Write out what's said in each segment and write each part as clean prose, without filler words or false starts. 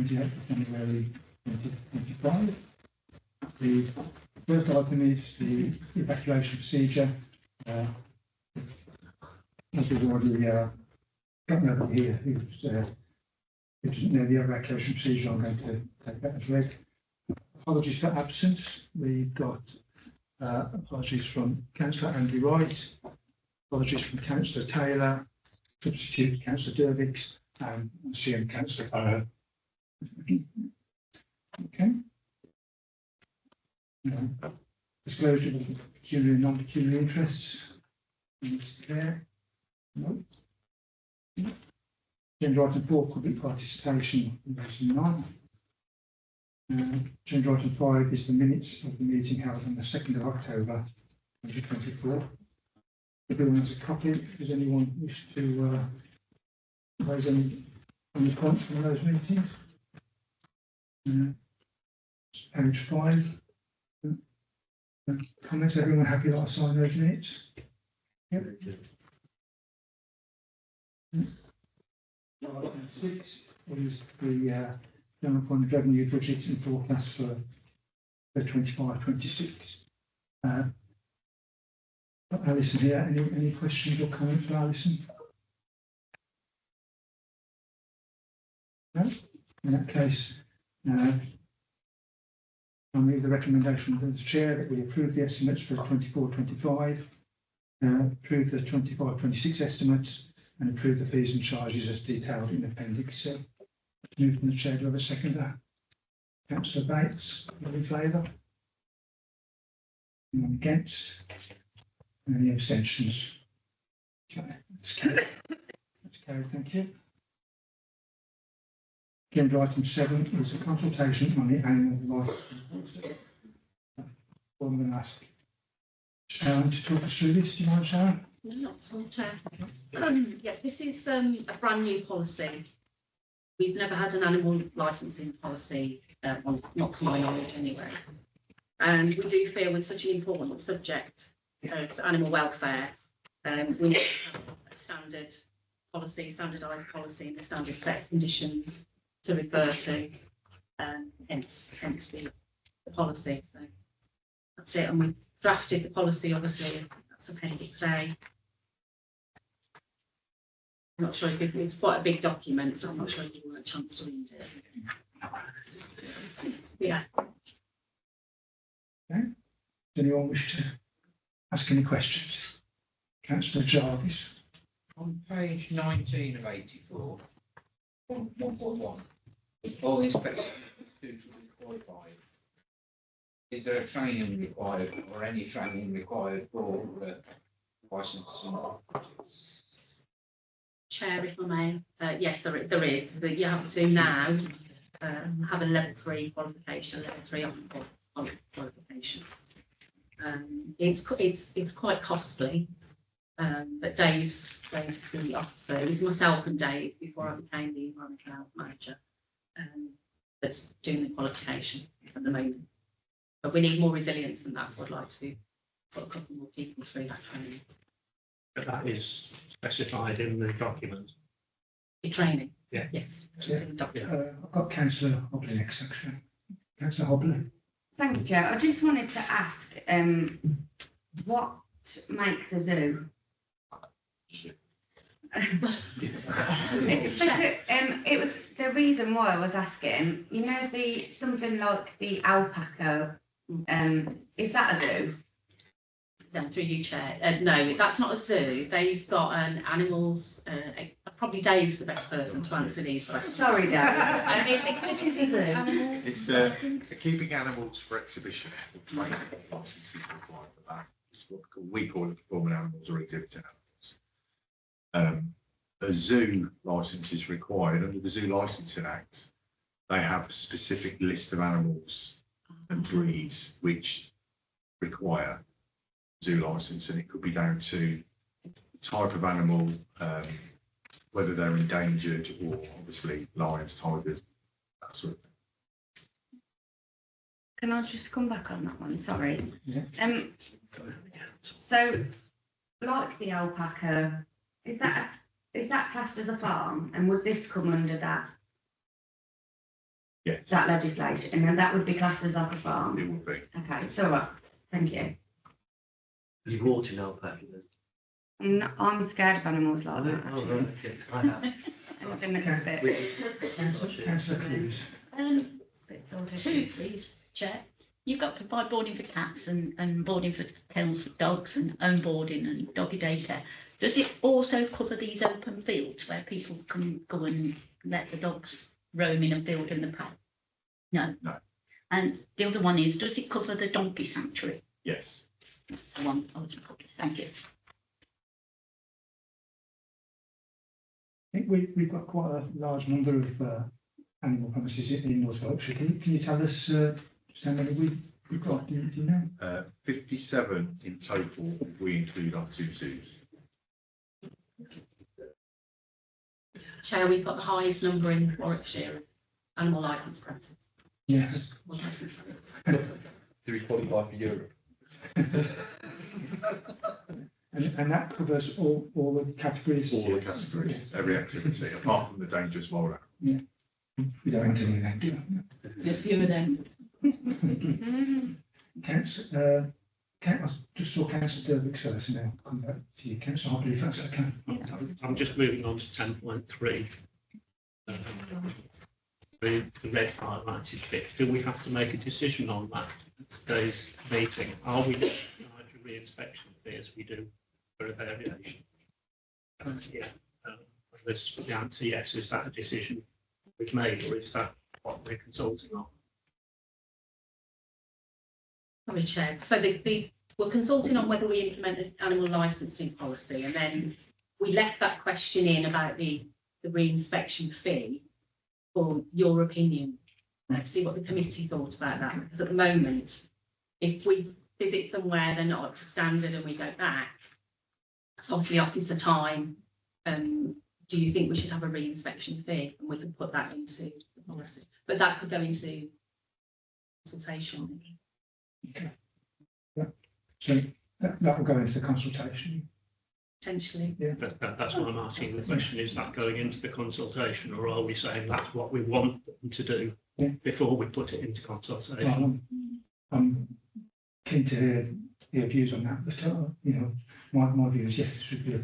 28th of January 2025. The first item is the evacuation procedure. As we've already got nobody here who doesn't know the evacuation procedure, I'm going to take that as read. Apologies for absence. We've got apologies from Councillor Andy Wright, apologies from Councillor Taylor, substitute Councillor Dervix, and CM Councillor Farrow. Okay. Disclosure of pecuniary and non-pecuniary interests. There. No. Agenda item 4, public participation. Item 9. Agenda item 5 is the minutes of the meeting held on the 2nd of October 2024. Everyone has a copy. Does anyone wish to raise any points from those meetings? Page 5. Comments? Everyone happy that I sign those minutes? Yep. Item 6 is the General Fund revenue budget and forecast for 25-26. Alison here. Any questions or comments for Alison? No? In that case, I move the recommendation of the Chair that we approve the estimates for 24-25, approve the 25-26 estimates, and approve the fees and charges as detailed in Appendix C. Move from the Chair. Do I have a seconder? Councillor Bates, all in favour? Anyone against? Any abstentions? Okay, that's carried. That's carried, thank you. Agenda item 7 is a consultation on the annual life policy. I'm going to ask Sharon to talk us through this. Do you mind, Sharon? No, not at all, Chair. Yeah, this is a brand new policy. We've never had an animal licensing policy, well, not to my knowledge anyway. And we do feel with such an important subject as animal welfare, we need to have a standard policy, standardised policy, and a standard set of conditions to refer to, hence the policy. So that's it. And we drafted the policy, obviously, that's Appendix A. I'm not sure if it's quite a big document, so I'm not sure if you want a chance to read it. Yeah. Okay. Does anyone wish to ask any questions? Councillor Jarvis. On page 19 of 84, 1.1, all inspectors suitably qualified. Is there a training required or any training required for licenses and projects? Chair, if I may, yes, there is. But you have to now have a level 3 qualification, level 3 qualification. It's quite costly, but Dave's the officer. It was myself and Dave before I became the environmental health manager that's doing the qualification at the moment. But we need more resilience than that, so I'd like to put a couple more people through that training. But that is specified in the document. The training? Yeah. Yes. It's in the document. I've got Councillor Hobley next, actually. Councillor Hobley. Thank you, Chair. I just wanted to ask, what makes a zoo? It was the reason why I was asking. You know, something like the alpaca. Is that a zoo? No, through you, Chair. No, that's not a zoo. They've got animals. Probably Dave's the best person to answer these questions. Sorry, Dave. It is a zoo. It's keeping animals for exhibition or training licenses required for that. It's what we call it performing animals or exhibiting animals. A zoo license is required under the Zoo Licensing Act. They have a specific list of animals and breeds which require zoo license, and it could be down to type of animal, whether they're endangered or obviously lions, tigers, that sort of thing. Can I just come back on that one? Sorry. Yeah. So, like the alpaca, is that classed as a farm, and would this come under that? Yes, that legislation, and then that would be classed as off a farm. it would be. Okay, it's all right, thank you. You've walked in Alpaca then? I'm scared of animals I like know, that. oh, right, okay, I have. Anything that's a bit, Councillor Clews. bit sort of. Two, please, Chair. You've got to provide boarding for cats and boarding for kennels for dogs and own boarding and doggy daycare. Does it also cover these open fields where people can go and let the dogs roam in a field in the park? No. No. And the other one is, does it cover the donkey sanctuary? Yes. That's the one I was putting. Thank you. I think we've got quite a large number of animal premises in North Berkshire. Can you tell us just how many we've got? Do you know? 57 in total, if we include our 2 zoos. Chair, we've got the highest number in Warwickshire of animal licence premises. Yes. Do we qualify for Europe? And that covers all the categories? All the categories, every activity, apart from the dangerous wild animals. We don't enter any of that, do we? A few of them. I just saw Councillor Dervick first now. Come back to you, Councillor Hartley, if that's okay. I'm just moving on to 10.3. The red highlighted bit. Do we have to make a decision on that at today's meeting? Are we going to charge a re-inspection fee as we do for a variation? Yeah. The answer yes. Is that a decision we've made, or is that what we're consulting on? Sorry, Chair. So we're consulting on whether we implement the animal licensing policy, and then we left that question in about the re-inspection fee for your opinion. Let's see what the committee thought about that, because at the moment, if we visit somewhere they're not up to standard and we go back, it's obviously officer time. Do you think we should have a re-inspection fee? And we can put that into the policy, but that could go into consultation. Okay. Yeah. So that will go into the consultation. Potentially. Yeah. That's why I'm asking the question. Is that going into the consultation, or are we saying that's what we want them to do before we put it into consultation? Well, I'm keen to hear your views on that, but you know, my view is yes, it should be a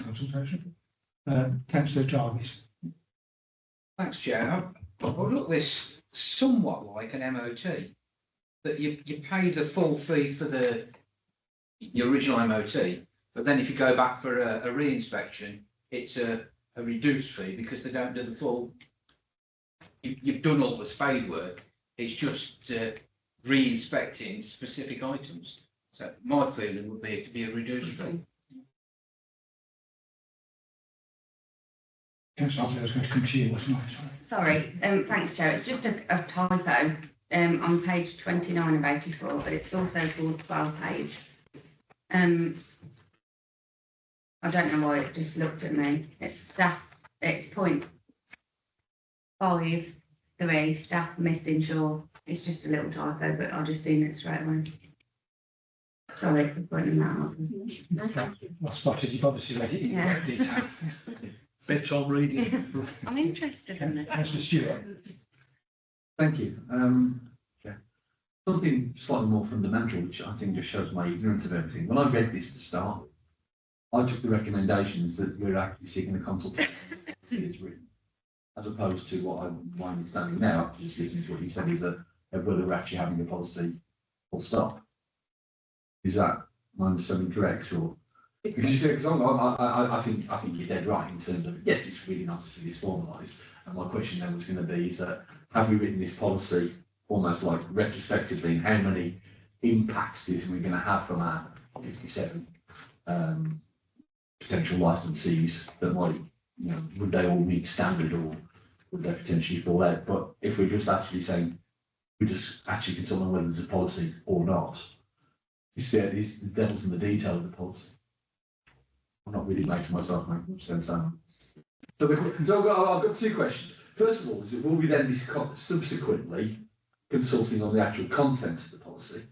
consultation. Councillor Jarvis. Thanks, Chair. I would look this somewhat like an MOT, that you pay the full fee for your original MOT, but then if you go back for a re-inspection, it's a reduced fee because they don't do the full. You've done all the spade work. It's just re-inspecting specific items. So my feeling would be it to be a reduced fee. Councillor Hartley, I was going to come to you, wasn't I? Sorry. Sorry, thanks, Chair. It's just a typo on page 29 of 84, but it's also for the 12 page. I don't know why it just looked at me. It's staff, it's point 5.3, staff missed inshore. It's just a little typo, but I've just seen it straight away. Sorry for pointing that out. I spotted you've obviously read it in Yeah. great detail. Bedtime reading. I'm interested in it. Councillor Stewart. Thank you. Something slightly more fundamental, which I think just shows my ignorance of everything. When I read this to start, I took the recommendations that we're actually seeking a consultation as written, as opposed to what my understanding now, just listening to what you said, is that whether we're actually having a policy full stop. Is that my understanding correct? Or because you said, because I think you're dead right in terms of yes, it's really nice to see this formalised. And my question then was going to be is that have we written this policy almost like retrospectively, and how many impacts do you think we're going to have from our 57 potential licensees that might, you know, would they all meet standard or would they potentially fall out? But if we're just actually saying we just actually consult on whether there's a policy or not, it's the devil's in the detail of the policy. I'm not really making myself make much sense. So I've got 2 questions. First of all, is it will we then be subsequently consulting on the actual contents of the policy?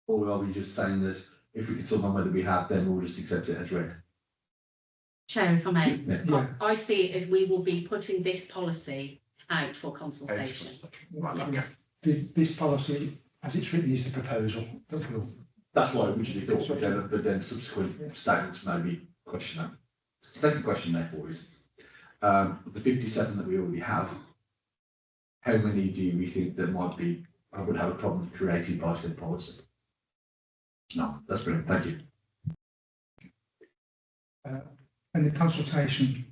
Or are we just saying that if we consult on whether we have, then we'll just accept it as read? Chair, if I may, Yeah. I see it as we will be putting this policy out for consultation. Right, okay. This policy, as it's written, is the proposal that will. That's what I originally thought, but then subsequent statements made me question that. Second question therefore is, the 57 that we already have, how many do we think that might be, would have a problem created by said policy? No, that's brilliant, thank you. And the consultation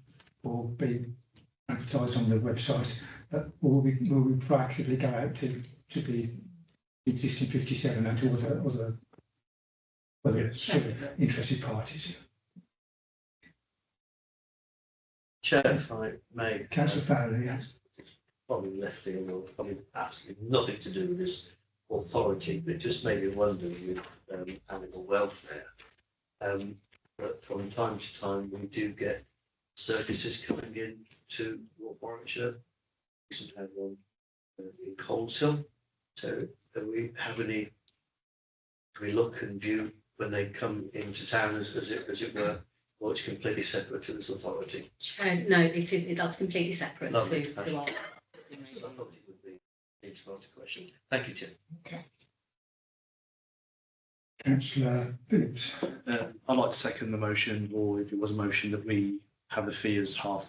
will be advertised on the website. Will we proactively go out to the existing 57 and to other sort of interested parties? Chair, if I may. Councillor Fowler, yes. Probably left field or probably absolutely nothing to do with this authority, but it just made me wonder with animal welfare. But from time to time, we do get circuses coming in to North Warwickshire. We recently had one in Coleshill. So do we have any, do we look and view when they come into town as it were, or it's completely separate to this authority? No, that's completely separate Lovely. to our. I thought it would be an answer question. Thank you, Chair. Okay. Councillor Phillips. I'd like to second the motion, or if it was a motion that we have the fee as half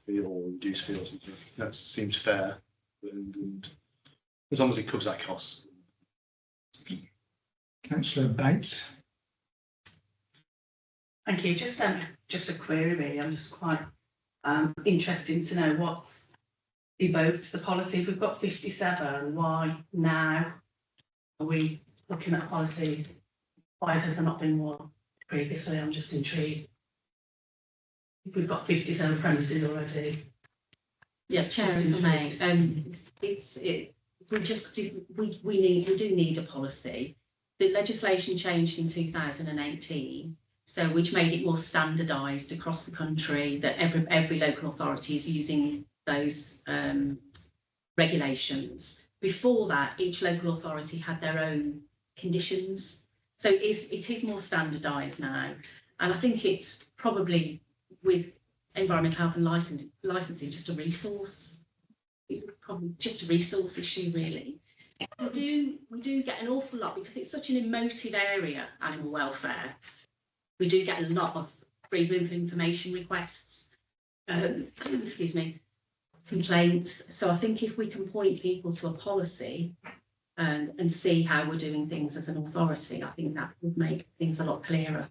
fee or reduced fee or something. That seems fair, and as long as it covers that cost. Councillor Bates. Thank you. Just a query really. I'm just quite interested to know what's evoked the policy. If we've got 57, why now are we looking at policy? Why has there not been one previously? I'm just intrigued. If we've got 57 premises already. Yeah, Chair, if I may, we do need a policy. The legislation changed in 2018, so which made it more standardised across the country that every local authority is using those regulations. Before that, each local authority had their own conditions. So it is more standardised now. And I think it's probably with environmental health and licensing just a resource. It's probably just a resource issue, really. We do get an awful lot because it's such an emotive area, animal welfare. We do get a lot of freedom of information requests, excuse me, complaints. So I think if we can point people to a policy and see how we're doing things as an authority, I think that would make things a lot clearer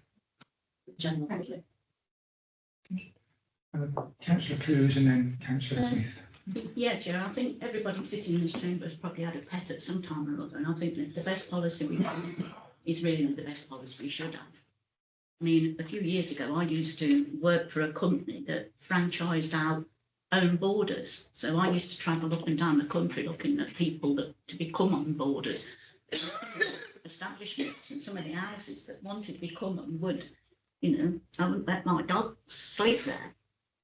for the general public. Councillor Clues and then Councillor Smith. Yeah, Chair, I think everybody sitting in this chamber has probably had a pet at some time or other, and I think that the best policy we have is really the best policy we should have. I mean, a few years ago, I used to work for a company that franchised out own boarders. So I used to travel up and down the country looking at people that to become on boarders. Establishments and some of the houses that wanted to become and would, I wouldn't let my dog sleep there.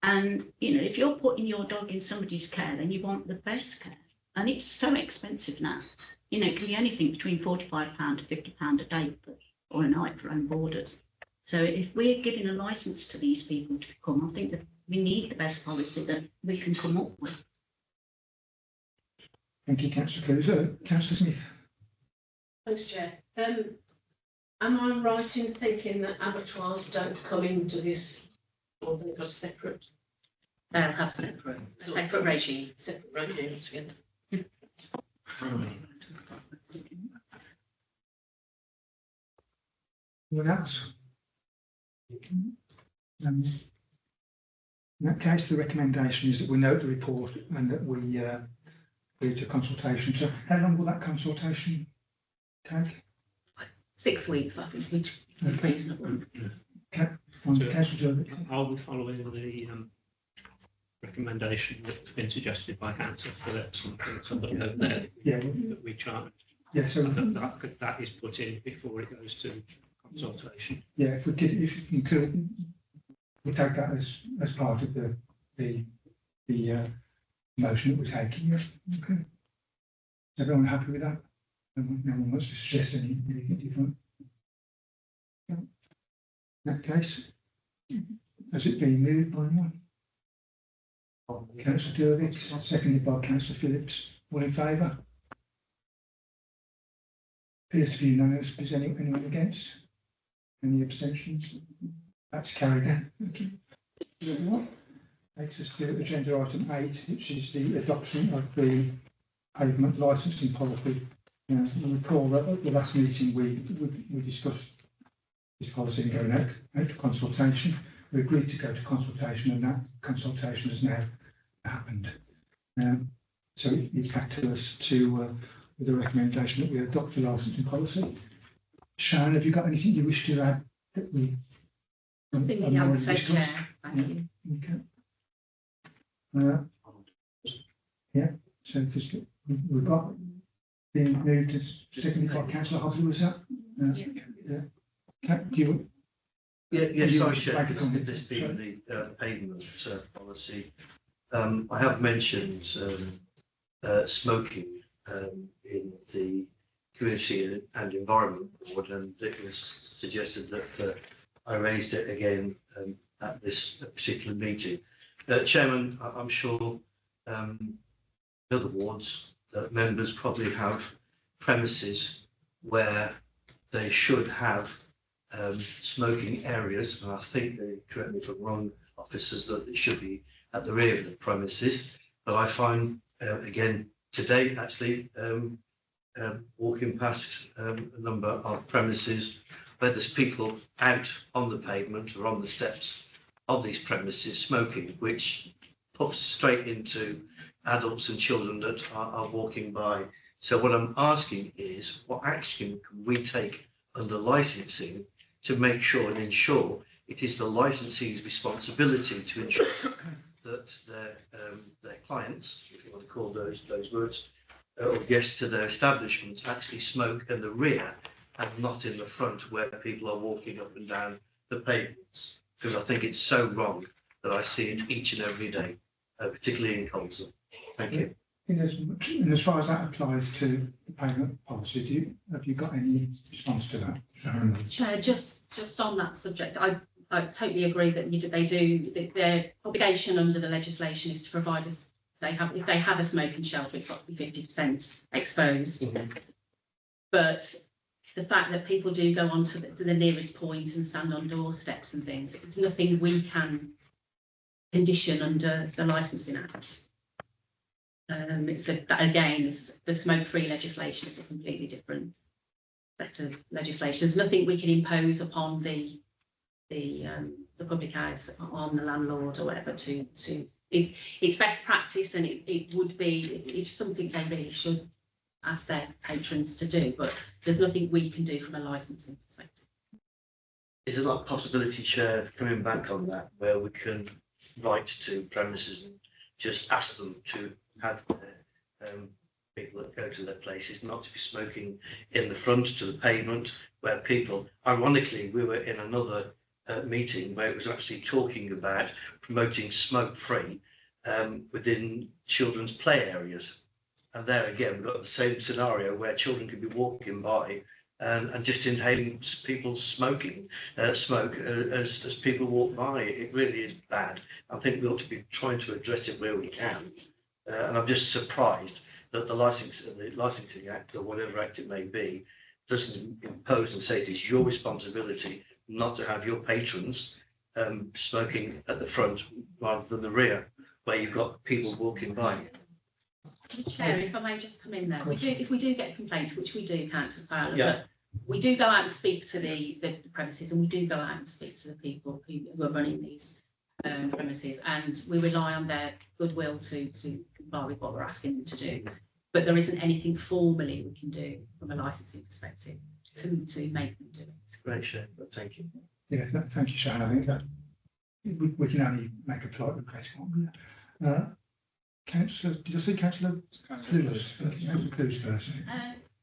And, if you're putting your dog in somebody's care, then you want the best care. And it's so expensive now. It can be anything between £45 to £50 a day or a night for own boarders. So if we're giving a licence to these people to become, I think that we need the best policy that we can come up with. Thank you, Councillor Clues. Councillor Smith. Thanks, Chair. Am I right in thinking that abattoirs don't come into this, or they've got a separate? They'll have separate regime. Separate regimes, yeah. Anyone else? In that case, the recommendation is that we note the report and that we agree to consultation. So how long will that consultation take? 6 weeks, I think, which is reasonable. Okay. Are we following the recommendation that's been suggested by Councillor Phillips and somebody over there that we charge? Yeah, so that is put in before it goes to consultation. Yeah, if we include, we'll take that as part of the motion that we're taking. Yeah. Okay. Is everyone happy with that? No one wants to suggest anything different. Yeah. In that case, has it been moved by anyone? Councillor Dervick, seconded by Councillor Phillips. All in favour? Appears to be unanimous. Is anyone against? Any abstentions? That's carried then. Thank you. Takes us to agenda item 8, which is the adoption of the pavement licensing policy. Now, you recall that at the last meeting we discussed this policy going out to consultation. We agreed to go to consultation, and that consultation has now happened. So it's back to us with a recommendation that we adopt the licensing policy. Sharon, have you got anything you wish to add that we? Nothing in the answer, Chair. Thank you. Okay. Yeah. So we've got been moved to seconded by Councillor Hobley. Was that? Yeah. Do you? Yes, you I wish to share make a comment? this being the pavement policy. I have mentioned smoking in the Community and Environment Board, and it was suggested that I raised it again at this particular meeting. Chairman, I'm sure in other wards that members probably have premises where they should have smoking areas, and I think, they correct me if I'm wrong, officers, that it should be at the rear of the premises. But I find, again, today actually, walking past a number of premises where there's people out on the pavement or on the steps of these premises smoking, which puts straight into adults and children that are walking by. So what I'm asking is, what action can we take under licensing to make sure and ensure it is the licensee's responsibility to ensure that their clients, if you want to call those words, or guests to their establishment actually smoke in the rear and not in the front where people are walking up and down the pavements? Because I think it's so wrong that I see it each and every day, particularly in Colsall. Thank you. And as far as that applies to the payment policy, have you got any response to that, Sharon? Chair, just on that subject, I totally agree that their obligation under the legislation is to provide us, if they have a smoking shelter, it's got to be 50% exposed. Mm-hmm. But the fact that people do go on to the nearest point and stand on doorsteps and things, it's nothing we can condition under the Licensing Act. The smoke-free legislation is a completely different set of legislation. There's nothing we can impose upon the public house, on the landlord or whatever it's best practice, and it's something they really should ask their patrons to do, but there's nothing we can do from a licensing perspective. Is there not a possibility, Chair, coming back on that, where we can write to premises and just ask them to have their people that go to their places not to be smoking in the front to the pavement, where people, ironically, we were in another meeting where it was actually talking about promoting smoke-free within children's play areas. And there again, we've got the same scenario where children could be walking by and just inhaling people's smoke as people walk by. It really is bad. I think we ought to be trying to address it where we can. And I'm just surprised that the Licensing Act, or whatever act it may be, doesn't impose and say it is your responsibility not to have your patrons smoking at the front rather than the rear, where you've got people walking by. Chair, if I may just come in there, if we do get complaints, which we do, Councillor Fowler, Yeah. but we do go out and speak to the premises, and we do go out and speak to the people who are running these premises, and we rely on their goodwill to comply with what we're asking them to do. But there isn't anything formally we can do from a licensing perspective to make them do it. It's a great shame, but thank you. Yeah, thank you, Sharon. I think that we can only make a polite request, can't we? Councillor, did I see Councillor Clueless? Councillor Clueless first.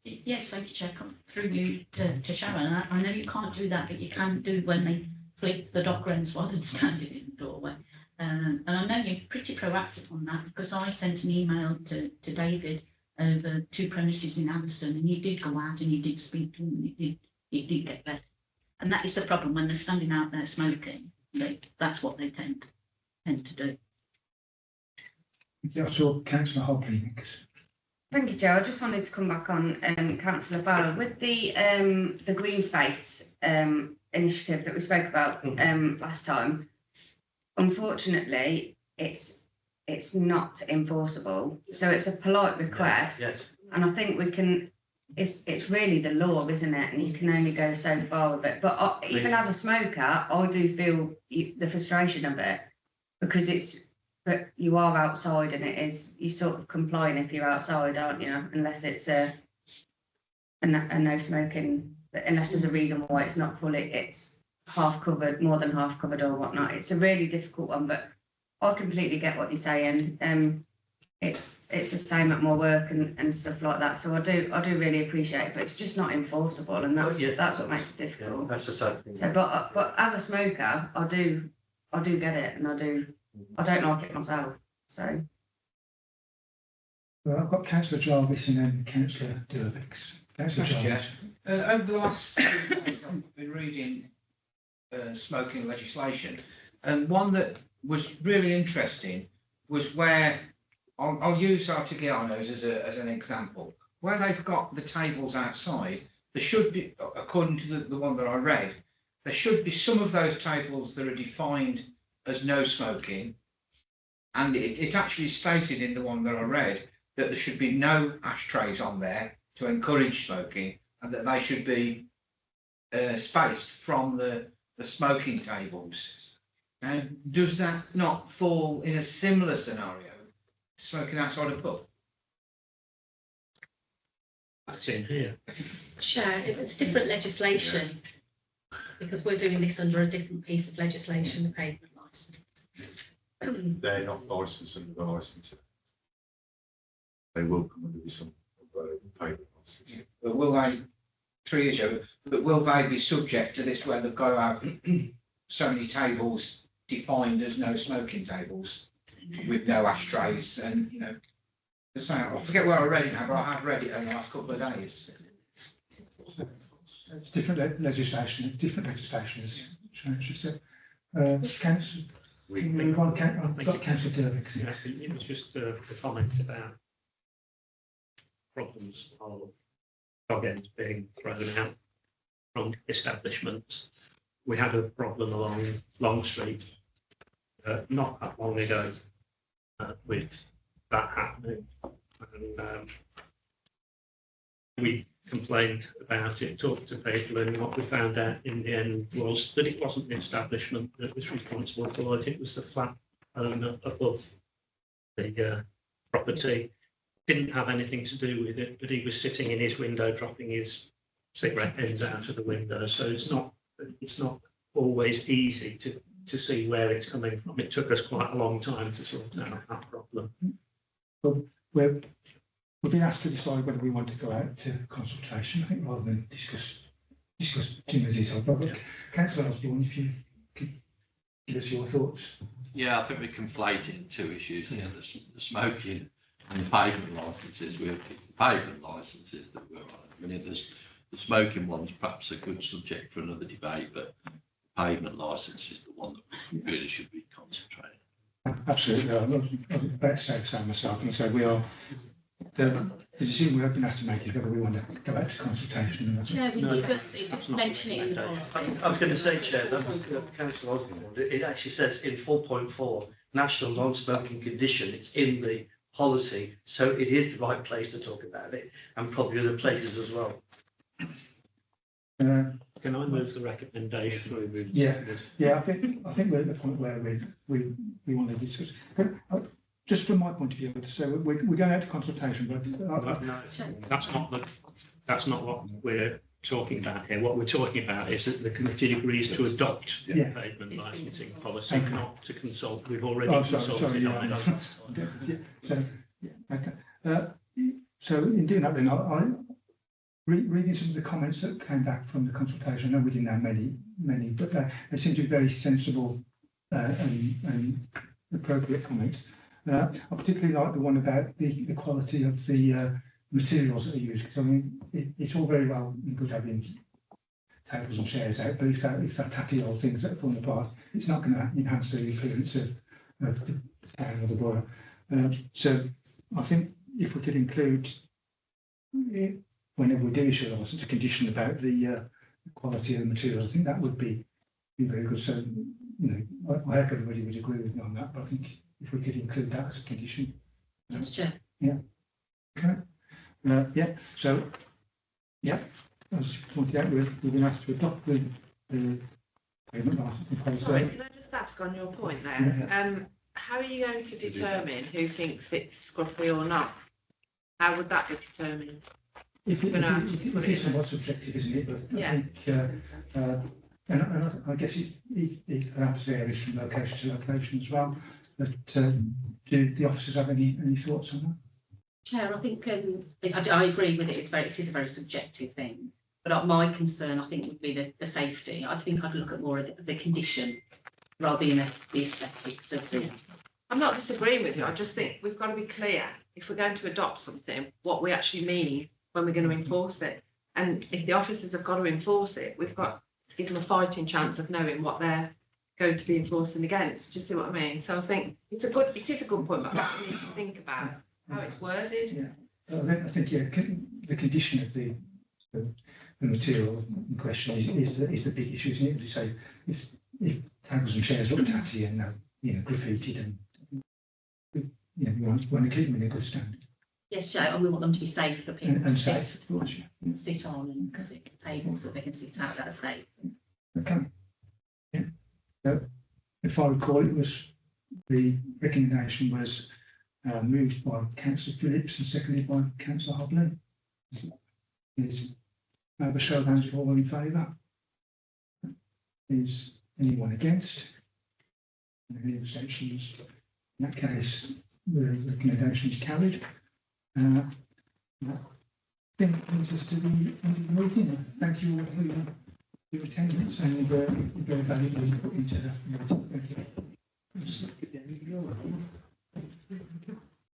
Yes, thank you, Chair. Come through you to Sharon. I know you can't do that, but you can do when they flip the dog runs while they're standing in the doorway. And I know you're pretty proactive on that, because I sent an email to David over 2 premises in Atherstone, and you did go out and you did speak to them, and it did get better. And that is the problem when they're standing out there smoking. That's what they tend to do. Yeah, I saw councillor Hobley next. Thank you, Joe. I just wanted to come back on councillor Farrell with the green space initiative that we spoke about last time. Unfortunately, it's not enforceable. So it's a polite request, Yes. and I think we can. It's really the law, isn't it? And you can only go so far with it. But even as a smoker, I do feel the frustration of it because but you are outside and it is, you sort of complying if you're outside, aren't you? Unless it's a no smoking, unless there's a reason why it's not fully, it's half covered, more than half covered or whatnot. It's a really difficult one, but I completely get what you're saying. It's the same at my work and stuff like that. So I do really appreciate it, but it's just not enforceable, and that's what makes it difficult. Yeah, that's the sad thing. So, but as a smoker, I do get it, and I don't like it myself. So. Well, I've got councillor Jarvis and then councillor Dervix. Councillor Mr. Chair, Jarvis. over the last few days, I've been reading smoking legislation, and one that was really interesting was where I'll use Artigiano's as an example. Where they've got the tables outside, there should be, according to the one that I read, there should be some of those tables that are defined as no smoking, and it actually stated in the one that I read that there should be no ashtrays on there to encourage smoking, and that they should be spaced from the smoking tables. Now, does that not fall in a similar scenario, smoking outside a pub? That's in here. Chair, it's different legislation, because we're doing this under a different piece of legislation, the pavement licence. They're not licensed under the licence. They will come under this payment licence. But will they, 3 years ago, but will they be subject to this where they've got to have so many tables defined as no smoking tables with no ashtrays and, you know, I forget where I read it now, but I have read it over the last couple of days. It's different legislation, as Sharon just said. Councillor, We can we move on? I've got councillor Dervix. Yeah, it was just a comment about problems of dog ends being thrown out from establishments. We had a problem along Long Street not that long ago with that happening, and we complained about it, talked to people, and what we found out in the end was that it wasn't the establishment that was responsible for it, it was the flat owner above the property. Didn't have anything to do with it, but he was sitting in his window dropping his cigarette ends out of the window, so it's not always easy to see where it's coming from. It took us quite a long time to sort out that problem. Well, we've been asked to decide whether we want to go out to consultation, I think, rather than discuss too many details. But councillor Osborne, if you could give us your thoughts. Yeah, I think we're conflating two issues here, the smoking and the pavement licences. We're the pavement licences that we're on. I mean, the smoking one's perhaps a good subject for another debate, but the pavement licence is the one that we really should be concentrating. Absolutely. I'm about to say the same myself, and so we are. The decision we have been asked to make is whether we want to go back to consultation. Chair, we just mention it in the policy. I was going to say, Chair, that was Councillor Osborne. It actually says in 4.4, national non-smoking condition. It's in the policy, so it is the right place to talk about it, and probably other places as well. Can I move the recommendation? Yeah. I think we're at the point where we want to discuss. Just from my point of view, so we're going out to consultation, but No, that's not what we're talking about here. What we're talking about is that the committee agrees to adopt the pavement licensing policy, not to consult. We've already consulted on it. So in doing that, then I reading some of the comments that came back from the consultation. I know we didn't have many, but they seem to be very sensible and appropriate comments. I particularly like the one about the quality of the materials that are used, because I mean it's all very well and good having tables and chairs out, but if they're tatty old things that are falling apart, it's not going to enhance the appearance of the town or the borough. So I think if we could include, whenever we do issue a licence, a condition about the quality of the material, I think that would be very good. So, I hope everybody would agree with me on that, but I think if we could include that as a condition. Yes, Chair. Okay. So, as pointed out, we've been asked to adopt the payment licence. Sorry, can I just ask on your point there? How are you going to determine who thinks it's scruffy or not? How would that be determined? It is somewhat subjective, isn't it? But I think, and I guess it perhaps varies from location to location as well. But do the officers have any thoughts on that? Chair, I think I agree with it. It is a very subjective thing. But my concern, I think, would be the safety. I think I'd look at more of the condition rather than the aesthetics of the. I'm not disagreeing with you. I just think we've got to be clear if we're going to adopt something, what we actually mean when we're going to enforce it. And if the officers have got to enforce it, we've got to give them a fighting chance of knowing what they're going to be enforcing against. Do you see what I mean? So I think it is a good point, but we need to think about how it's worded. Yeah, I think the condition of the material in question is the big issue, isn't it? You say if tables and chairs look tatty and graffitied and we want to keep them in a good standard. Yes, Chair, and we want them to be safe for people And to safe, of course, sit on and sit at tables that they can sit at that are safe. Okay. Yeah. So, if I recall, the recommendation was moved by Councillor Phillips and seconded by Councillor Hobley. Is a show of hands for all in favour? Is anyone against? Any abstentions? In that case, the recommendation is carried. I think that brings us to the end of the meeting. Thank you all for your attendance and very valuable input into the meeting.